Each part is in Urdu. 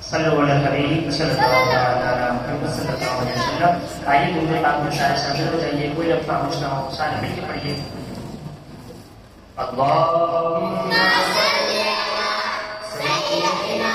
صلی اللہ علیہ وسلم. آئیے دوسرے بات میں سارے شامل ہو جائیے. کوئی لفظ خاموش نہ ہو, سارے مل کے پڑھیے. اللہم صلی علی سیدنا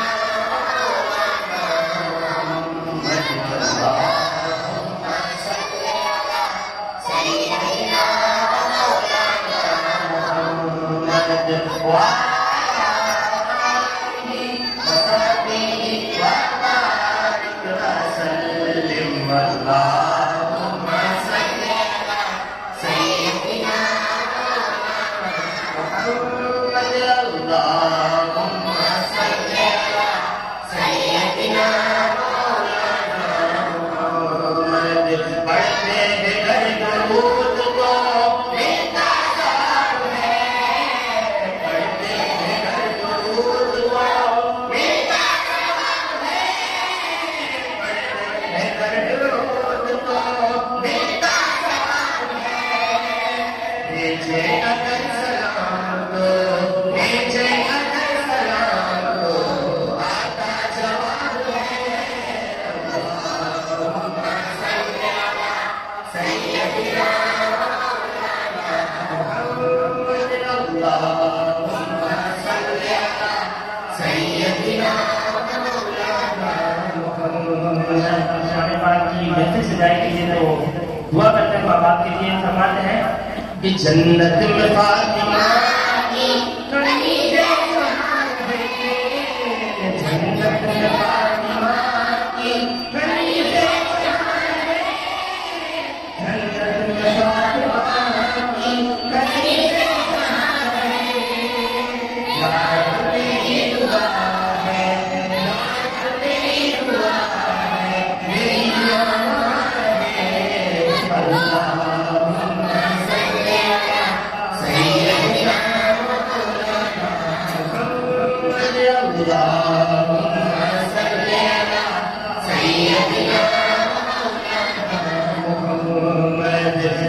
دعا کرتے ہیں باپ کے لیے. فرماتے ہیں کہ جنت میں فاطمہ کی کلیجے جہاں ہے, جنت میں فاطمہ کی کلیجے جہاں ہے, جنت میں فاطمہ کی کلیجے جہاں ہے. لاکھ تیری دعا ہے, لاکھ تیری دعا ہے, میری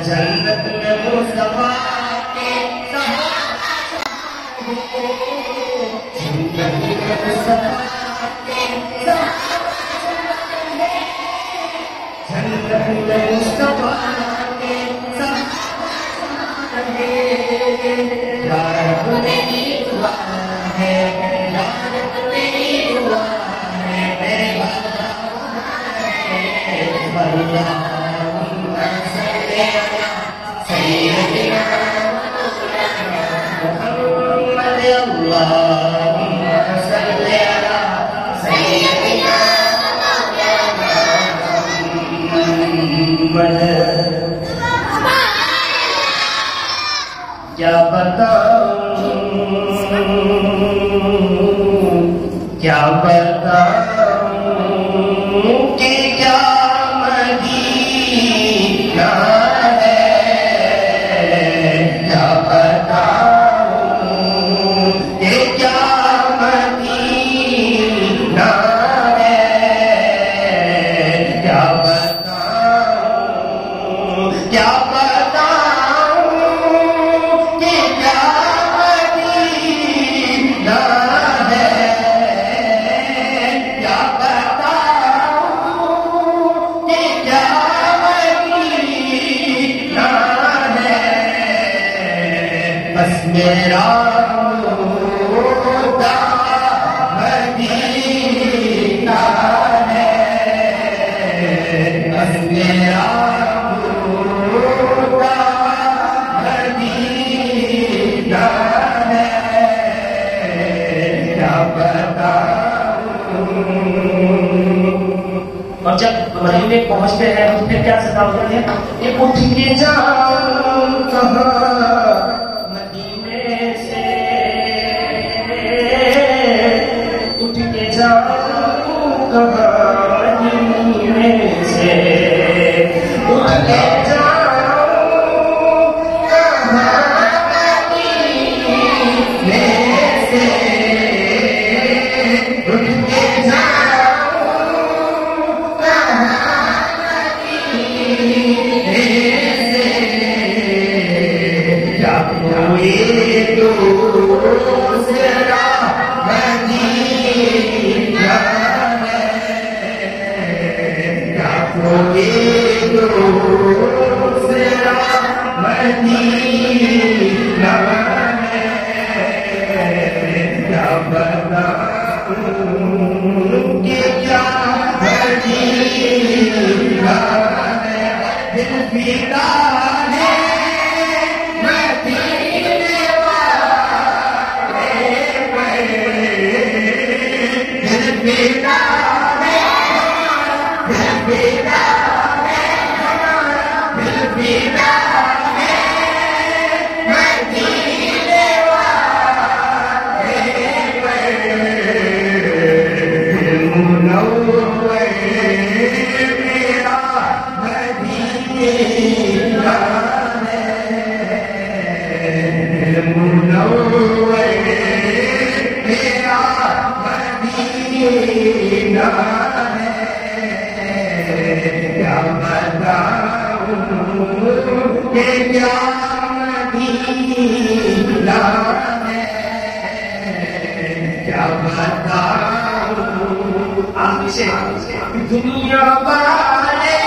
جنت میں مصطفیٰ کے صحابہ, جنت میں مصطفیٰ کے صحابہ, جنت میں مصطفیٰ کے صحابہ. یا رب میری دعا ہے, یا رب میری دعا ہے, میرے بابا ہے. اللہم صلی علی سیدنا محمد, اللہم صلی علی سیدنا محمد. کیا بتاؤں, کیا بتاؤں کہ کیا مدینہ ہے, کیا بتاؤں کہ کیا مدینہ ہے, کیا بتاؤں, کیا میرا مدعا مدینہ ہے, بس میرا مدعا مدینہ ہے. کیا بتاؤں. اور جب مدینے پہنچتے ہیں تو پھر کیا سزا ہوتی ہے کہ اٹھ کے جاؤں کہاں مدینے سے, اٹھ کے جاؤں کہاں مدینے سے, اٹھ کے جاؤں کہاں مدینے سے. کیا کوئی دوسرا مدینہ کوئی دوسرا مدینہ ہے، کیا بتاؤں کہ کیا مدینہ ہے، دل فدا ہے مدینے والے پہ، دل فدا ہے، دل فدا ہے، دل فدا ہے مدینے والے پہ، دل منور میرا مدینہ ہے، دل منور میرا مدینہ ہے، کیا بتاؤں کہ کیا مدینہ ہے، کیا بتاؤں آپ سے دنیا والے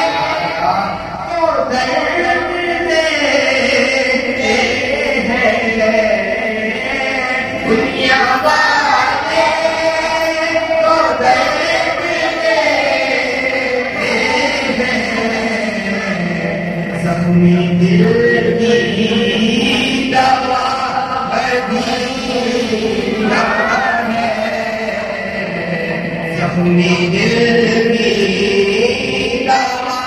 تو درد دیتے ہیں، دنیا والے تو درد دیتے ہیں، زخمی دل کی دوا مدینہ ہے، زخمی دل کی دوا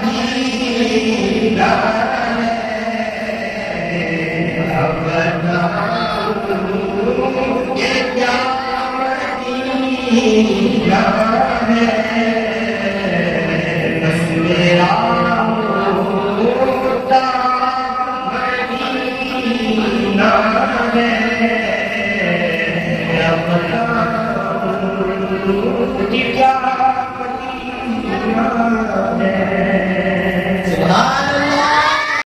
مدینہ ہے، اب بتاؤں کہ کیا مدینہ ہے، بس میرا ہوتا مدینہ ہے، اب بتاؤں کہ کیا مدینہ ہے۔